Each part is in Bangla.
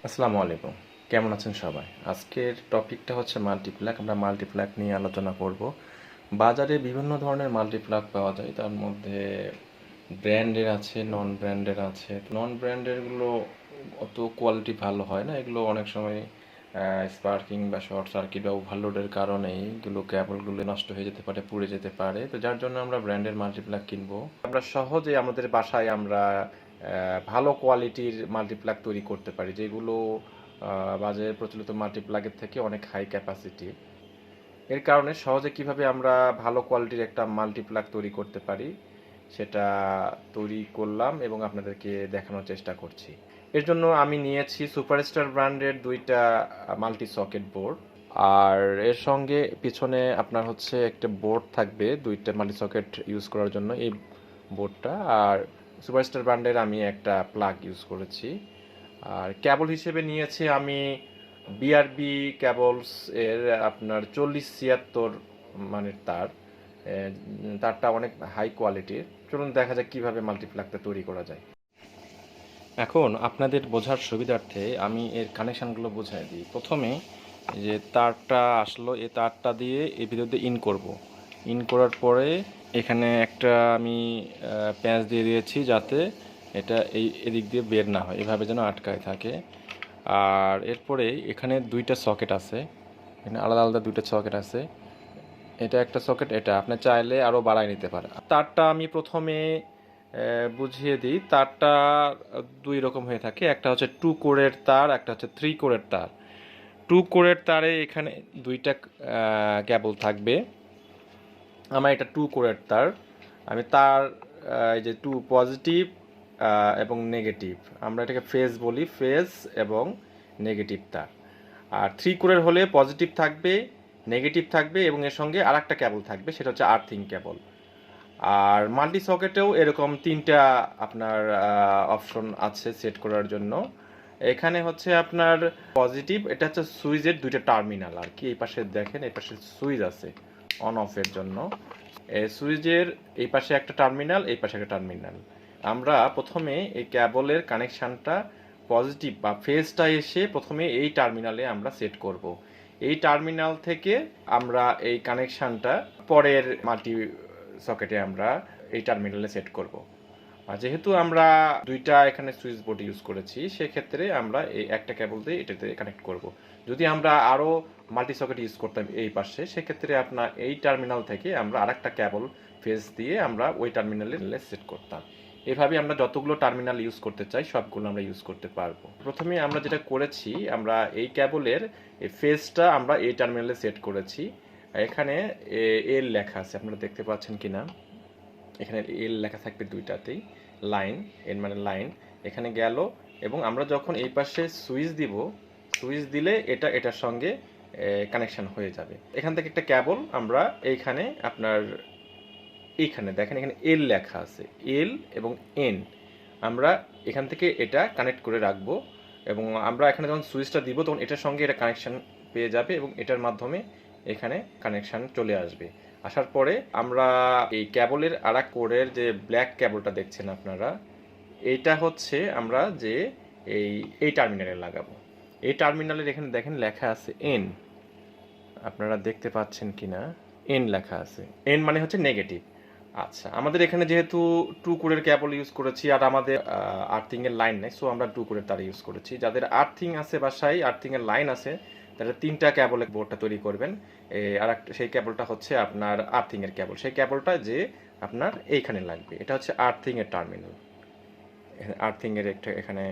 আসসালামু আলাইকুম। কেমন আছেন সবাই? আজকের টপিকটা হচ্ছে মাল্টিপ্লাগ। আমরা মাল্টিপ্লাগ নিয়ে আলোচনা করব। বাজারে বিভিন্ন ধরনের মাল্টিপ্লাগ পাওয়া যায়। তার মধ্যে ব্র্যান্ডের আছে, নন ব্র্যান্ডের আছে। নন ব্র্যান্ডেরগুলো অত কোয়ালিটি ভালো হয় না। এগুলো অনেক সময় স্পার্কিং বা শর্ট সার্কিট বা ওভারলোডের কারণেই এগুলো কেবলগুলো নষ্ট হয়ে যেতে পারে, পুড়ে যেতে পারে। তো যার জন্য আমরা ব্র্যান্ডের মাল্টিপ্লাগ কিনবো। আমরা সহজে আমাদের বাসায় আমরা ভালো কোয়ালিটির মাল্টিপ্লাগ তৈরি করতে পারি, যেগুলো বাজারে প্রচলিত মাল্টিপ্লাগের থেকে অনেক হাই ক্যাপাসিটি। এর কারণে সহজে কিভাবে আমরা ভালো কোয়ালিটির একটা মাল্টিপ্লাগ তৈরি করতে পারি সেটা তৈরি করলাম এবং আপনাদেরকে দেখানোর চেষ্টা করছি। এর জন্য আমি নিয়েছি সুপারস্টার ব্র্যান্ডের দুইটা মাল্টি সকেট বোর্ড। আর এর সঙ্গে পিছনে আপনার হচ্ছে একটা বোর্ড থাকবে দুইটা মাল্টি সকেট ইউজ করার জন্য, এই বোর্ডটা। আর সুপারস্টার ব্র্যান্ডের আমি একটা প্লাগ ইউজ করেছি। আর কেবল হিসেবে নিয়েছি আমি বিআরবি কেবলস এর আপনার 4076 মানের তার। তারটা অনেক হাই কোয়ালিটির। চলুন দেখা যাক কিভাবে মাল্টিপ্লাগটা তৈরি করা যায়। এখন আপনাদের বোঝার সুবিধার্থে আমি এর কানেকশানগুলো বোঝাই দিই। প্রথমে যে তারটা আসলো, এই তারটা দিয়ে এর ভিতর দিয়ে ইন করব। ইন করার পরে এখানে একটা আমি প্যাঁচ দিয়ে দিয়েছি যাতে এটা এদিক দিয়ে বের না হয়, এভাবে যেন আটকায় থাকে। আর এরপরে এখানে দুইটা সকেট আছে, এখানে আলাদা আলাদা দুইটা সকেট আছে। এটা একটা সকেট, এটা আপনি চাইলে আরও বাড়ায় নিতে পারেন। তারটা আমি প্রথমে বুঝিয়ে দিই। তারটা দুই রকম হয়ে থাকে, একটা হচ্ছে 2 কোরের তার, একটা হচ্ছে 3 কোরের তার। 2 কোরের তারে এখানে দুইটা কেবল থাকবে। আমার এটা 2 কোরের তার। আমি তার এই যে 2 পজিটিভ এবং নেগেটিভ, আমরা এটাকে ফেজ বলি, ফেজ এবং নেগেটিভ তার। আর 3 কোরের হলে পজিটিভ থাকবে, নেগেটিভ থাকবে এবং এর সঙ্গে আর একটা কেবল থাকবে, সেটা হচ্ছে আর্থিং কেবল। আর মাল্টি সকেটেও এরকম তিনটা আপনার অপশন আছে সেট করার জন্য। এখানে হচ্ছে আপনার পজিটিভ, এটা হচ্ছে সুইচের দুইটা টার্মিনাল আর কি। এই পাশে দেখেন, এই পাশে সুইচ আছে অন অফের জন্য। এই সুইচের এই পাশে একটা টার্মিনাল, এই পাশে একটা টার্মিনাল। আমরা প্রথমে এই কেবলের কানেকশানটা পজিটিভ বা ফেজটা এসে প্রথমে এই টার্মিনালে আমরা সেট করব। এই টার্মিনাল থেকে আমরা এই কানেকশানটা পরের মাল্টি সকেটে আমরা এই টার্মিনালে সেট করব। আর যেহেতু আমরা দুইটা এখানে সুইচ বোর্ড ইউজ করেছি, সেক্ষেত্রে আমরা এই একটা কেবল দিয়ে এটাতে কানেক্ট করব। যদি আমরা আরও মাল্টি সকেট ইউজ করতাম এই পাশে, সেক্ষেত্রে আপনার এই টার্মিনাল থেকে আমরা আরেকটা কেবল ফেজ দিয়ে আমরা ওই টার্মিনালে সেট করতাম। এভাবে আমরা যতগুলো টার্মিনাল ইউজ করতে চাই সবগুলো আমরা ইউজ করতে পারবো। প্রথমে আমরা যেটা করেছি, আমরা এই কেবলের এই ফেজটা আমরা এই টার্মিনালে সেট করেছি। এখানে এল লেখা আছে, আপনারা দেখতে পাচ্ছেন কিনা। এখানে এল লেখা থাকবে দুইটাতেই, লাইন, এন মানে লাইন। এখানে গেল এবং আমরা যখন এই পাশে সুইচ দিব, সুইচ দিলে এটা এটার সঙ্গে কানেকশন হয়ে যাবে। এখান থেকে একটা কেবল আমরা এইখানে আপনার এইখানে দেখেন, এখানে এল লেখা আছে, এল এবং এন। আমরা এখান থেকে এটা কানেক্ট করে রাখবো এবং আমরা এখানে যখন সুইচটা দিব তখন এটার সঙ্গে এটা কানেকশন পেয়ে যাবে এবং এটার মাধ্যমে এখানে কানেকশান চলে আসবে। আসার পরে আমরা এই কেবলের আরেক কোরের যে ব্ল্যাক কেবলটা দেখছেন আপনারা, এইটা হচ্ছে আমরা যে এই টার্মিনালে লাগাবো। এই টার্মিনালের এখানে দেখেন লেখা আছে এন, আপনারা দেখতে পাচ্ছেন কিনা, এন লেখা আছে। এন মানে হচ্ছে নেগেটিভ। আচ্ছা, আমাদের এখানে যেহেতু 2 কোরের কেবল ইউজ করেছি আর আমাদের আর্থিং এর লাইন নেই, সো আমরা 2 কোরের তার ইউজ করেছি। যাদের আর্থিং আছে বাসায়, আর্থিং এর লাইন আছে, তাহলে তিনটা কেবলের বোর্ডটা তৈরি করবেন। আর সেই কেবলটা হচ্ছে আপনার আর্থিং এর কেবল। সেই কেবলটা যে আপনার এইখানে লাগবে, এটা হচ্ছে আর্থিং এর টার্মিনাল। আর্থিং এর একটা এখানে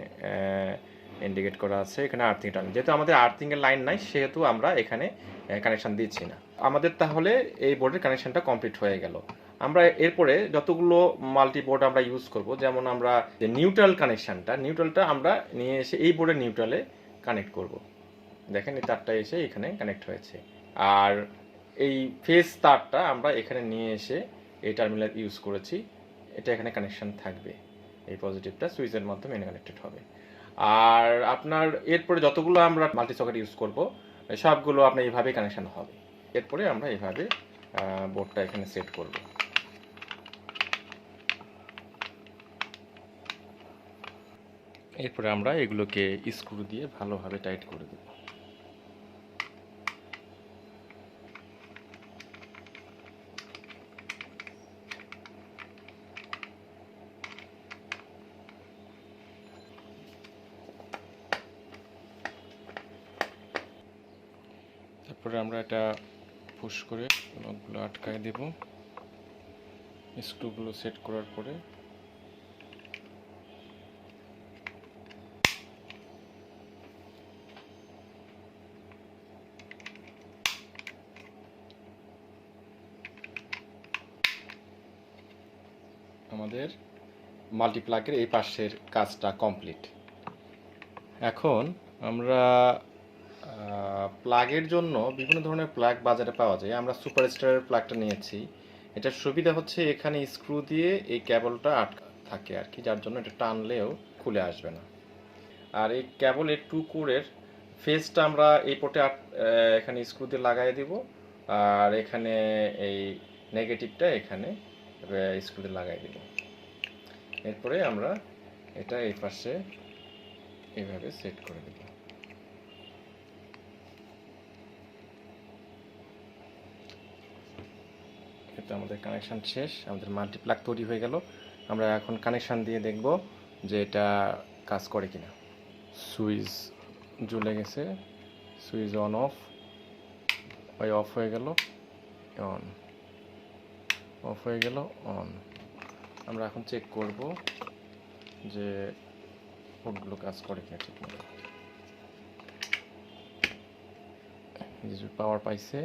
ইন্ডিকেট করা আছে, এখানে আর্থিং টার্মিনাল। যেহেতু আমাদের আর্থিং এর লাইন নাই, সেহেতু আমরা এখানে কানেকশন দিচ্ছি না। আমাদের তাহলে এই বোর্ডের কানেকশনটা কমপ্লিট হয়ে গেল। আমরা এরপরে যতগুলো মাল্টি বোর্ড আমরা ইউজ করব, যেমন আমরা যে নিউট্রাল কানেকশনটা, নিউট্রালটা আমরা নিয়ে এসে এই বোর্ডের নিউট্রালে কানেক্ট করব। দেখেন এই তারটা এসে এখানে কানেক্ট হয়েছে। আর এই ফেজ তারটা আমরা এখানে নিয়ে এসে এই টার্মিনাল ইউজ করেছি, এটা এখানে কানেকশন থাকবে। এই পজিটিভটা সুইচের মাধ্যমে এনে কানেক্টেড হবে। আর আপনার এরপরে যতগুলো আমরা মাল্টি সকেট ইউজ করব সবগুলো আপনার এইভাবে কানেকশন হবে। এরপরে আমরা এইভাবে বোর্ডটা এখানে সেট করব। এরপরে আমরা এগুলোকে স্ক্রু দিয়ে ভালোভাবে টাইট করে দেব। তারপরে আমরা এটা পুশ করে নটগুলো আটকায় দেব। স্ক্রুগুলো সেট করার পরে আমাদের মাল্টিপ্লাগের এই পাশের কাজটা কমপ্লিট। এখন আমরা প্লাগের জন্য বিভিন্ন ধরনের প্লাগ বাজারে পাওয়া যায়। আমরা সুপারস্টারের প্লাগটা নিয়েছি। এটার সুবিধা হচ্ছে এখানে স্ক্রু দিয়ে এই কেবলটা আটকা থাকে আর কি, যার জন্য এটা টানলেও খুলে আসবে না। আর এই কেবলের 2 কোরের ফেসটা আমরা এই পোর্টে এখানে স্ক্রু দিয়ে লাগাই দিব, আর এখানে এই নেগেটিভটা এখানে স্ক্রু দিয়ে লাগাই দিব। এরপরে আমরা এটা এই পাশে এইভাবে সেট করে দেব। এটা আমাদের কানেকশন শেষ, আমাদের মাল্টিপ্লাগ তৈরি হয়ে গেল। আমরা এখন কানেকশন দিয়ে দেখব যে এটা কাজ করে কিনা। সুইচ জ্বলে গেছে, সুইচ অন অফ, ওই অফ হয়ে গেল, অন, অফ হয়ে গেল, অন। আমরা এখন চেক করব যে পোর্টগুলো কাজ করে কিনা ঠিক মতো। পাওয়ার পাইছে,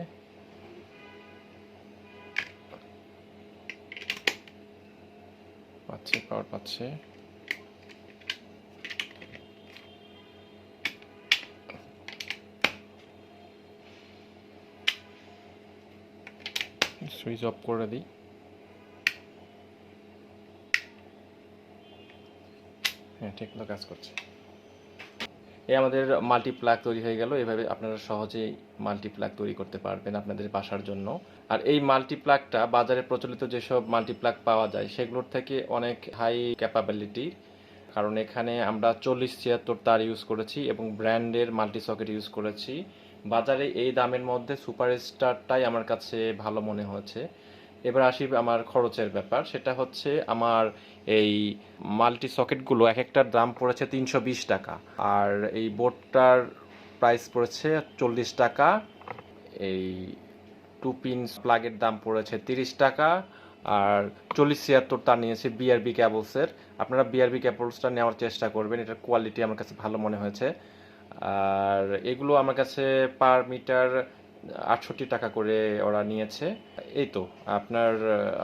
পাওয়ার পাচ্ছে। সুইচ অফ করে দিই। হ্যাঁ, ঠিক মতো কাজ করছে। এই আমাদের মাল্টিপ্লাগ তৈরি হয়ে গেল। এভাবে আপনারা সহজেই মাল্টিপ্লাগ তৈরি করতে পারবেন আপনাদের বাসার জন্য। আর এই মাল্টিপ্লাগটা বাজারে প্রচলিত যেসব মাল্টিপ্লাগ পাওয়া যায় সেগুলোর থেকে অনেক হাই ক্যাপাবিলিটি, কারণ এখানে আমরা 40-76 তার ইউজ করেছি এবং ব্র্যান্ডের মাল্টি সকেট ইউজ করেছি। বাজারে এই দামের মধ্যে সুপারস্টারটাই আমার কাছে ভালো মনে হয়েছে। এবার আসি আমার খরচের ব্যাপার, সেটা হচ্ছে আমার এই মাল্টি সকেটগুলো এক একটার দাম পড়েছে 320 টাকা, আর এই বোর্ডটার প্রাইস পড়েছে 40 টাকা। এই 2 পিন প্লাগের দাম পড়েছে 30 টাকা, আর 40-76 তার নিয়েছে বিআরবি ক্যাবলসের। আপনারা বিআরবি ক্যাবলসটা নেওয়ার চেষ্টা করবেন, এটার কোয়ালিটি আমার কাছে ভালো মনে হয়েছে। আর এগুলো আমার কাছে পার মিটার 68 টাকা করে ওরা নিয়েছে। এই তো আপনার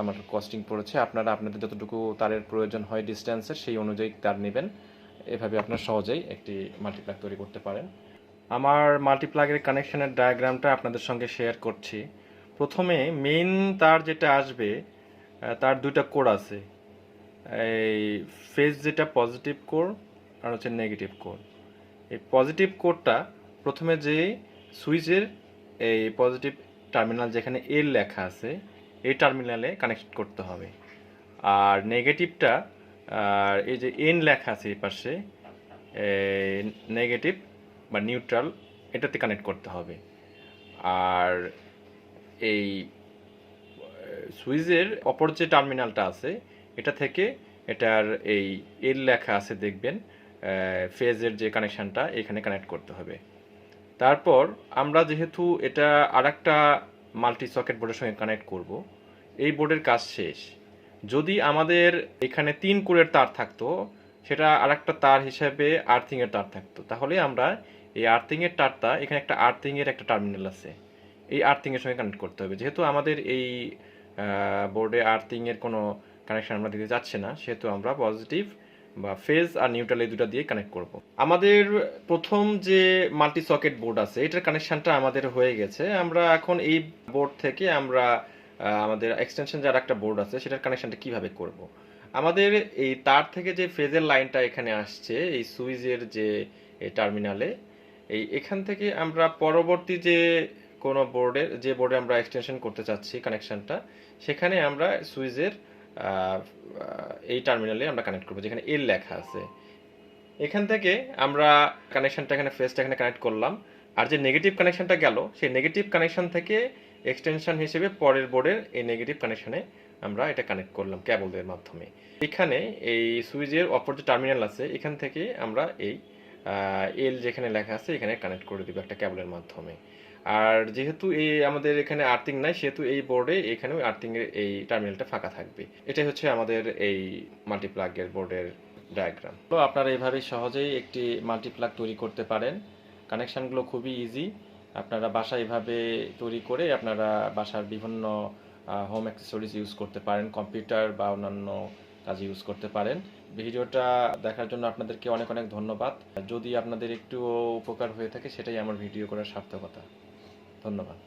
আমার কস্টিং পড়েছে। আপনারা আপনাদের যতটুকু তারের প্রয়োজন হয় ডিস্টেন্সের সেই অনুযায়ী তার নেবেন। এভাবে আপনার সহজেই একটি মাল্টিপ্লাগ তৈরি করতে পারেন। আমার মাল্টিপ্লাগের কানেকশনের ডায়াগ্রামটা আপনাদের সঙ্গে শেয়ার করছি। প্রথমে মেইন তার যেটা আসবে তার 2টা কোর আছে, এই ফেজ যেটা পজিটিভ কোর আর হচ্ছে নেগেটিভ কোর। এই পজিটিভ কোরটা প্রথমে যে সুইচের এই পজিটিভ টার্মিনাল যেখানে এল লেখা আছে এই টার্মিনালে কানেক্ট করতে হবে, আর নেগেটিভটা আর এই যে এন লেখা আছে এই পাশে নেগেটিভ বা নিউট্রাল এটাতে কানেক্ট করতে হবে। আর এই সুইচের অপর যে টার্মিনালটা আছে এটা থেকে এটার এই এল লেখা আছে দেখবেন, ফেজের যে কানেকশানটা এখানে কানেক্ট করতে হবে। তারপর আমরা যেহেতু এটা আরেকটা মাল্টি সকেট বোর্ডের সঙ্গে কানেক্ট করব, এই বোর্ডের কাজ শেষ। যদি আমাদের এখানে 3 কোরের তার থাকতো, সেটা আরেকটা তার হিসাবে আর্থিংয়ের তার থাকতো, তাহলে আমরা এই আর্থিংয়ের তারটা এখানে একটা আর্থিংয়ের একটা টার্মিনাল আছে, এই আর্থিংয়ের সঙ্গে কানেক্ট করতে হবে। যেহেতু আমাদের এই বোর্ডে আর্থিংয়ের কোনো কানেকশন আমরা দিতে যাচ্ছি না, সেহেতু আমরা পজিটিভ বা ফেজ আর নিউট্রাল এই দুটো দিয়ে কানেক্ট করব। আমাদের প্রথম যে মাল্টি সকেট বোর্ড আছে এটার কানেকশনটা আমাদের হয়ে গেছে। আমরা এখন এই বোর্ড থেকে আমরা আমাদের এক্সটেনশন যার একটা বোর্ড আছে সেটার কানেকশনটা কিভাবে করব। আমাদের এই তার থেকে যে ফেজের লাইনটা এখানে আসছে এই সুইচের যে টার্মিনালে, এখান থেকে আমরা পরবর্তী যে কোনো বোর্ডে আমরা এক্সটেনশন করতে চাচ্ছি কানেকশনটা, সেখানে আমরা সুইচের এই টার্মিনালে আমরা কানেক্ট করবো যেখানে এল লেখা আছে। এখান থেকে আমরা কানেকশনটা এখানে ফেসটা এখানে কানেক্ট করলাম, আর যে নেগেটিভ কানেকশনটা গেল সেই নেগেটিভ কানেকশন থেকে এক্সটেনশন হিসেবে পরের বোর্ডের এই নেগেটিভ কানেকশনে আমরা এটা কানেক্ট করলাম কেবলের মাধ্যমে। এখানে এই সুইচের অপর যে টার্মিনাল আছে এখান থেকে আমরা এই এল যেখানে লেখা আছে এখানে কানেক্ট করে দিব একটা কেবলের মাধ্যমে। আর যেহেতু এই আমাদের এখানে আর্থিং নাই সেহেতু এই বোর্ডে এখানেও আর্থিং এর এই টার্মিনালটা ফাঁকা থাকবে। এটাই হচ্ছে আমাদের এই মাল্টিপ্লাগের বোর্ডের ডায়াগ্রাম। তো আপনারা এইভাবেই সহজেই একটি মাল্টিপ্লাগ তৈরি করতে পারেন। কানেকশানগুলো খুবই ইজি। আপনারা বাসায় এভাবে তৈরি করে আপনারা বাসার বিভিন্ন হোম অ্যাক্সেসরিজ ইউজ করতে পারেন, কম্পিউটার বা অন্যান্য কাজে ইউজ করতে পারেন। ভিডিওটা দেখার জন্য আপনাদেরকে অনেক অনেক ধন্যবাদ। যদি আপনাদের একটু উপকার হয়ে থাকে সেটাই আমার ভিডিও করার সার্থকতা। ধন্যবাদ।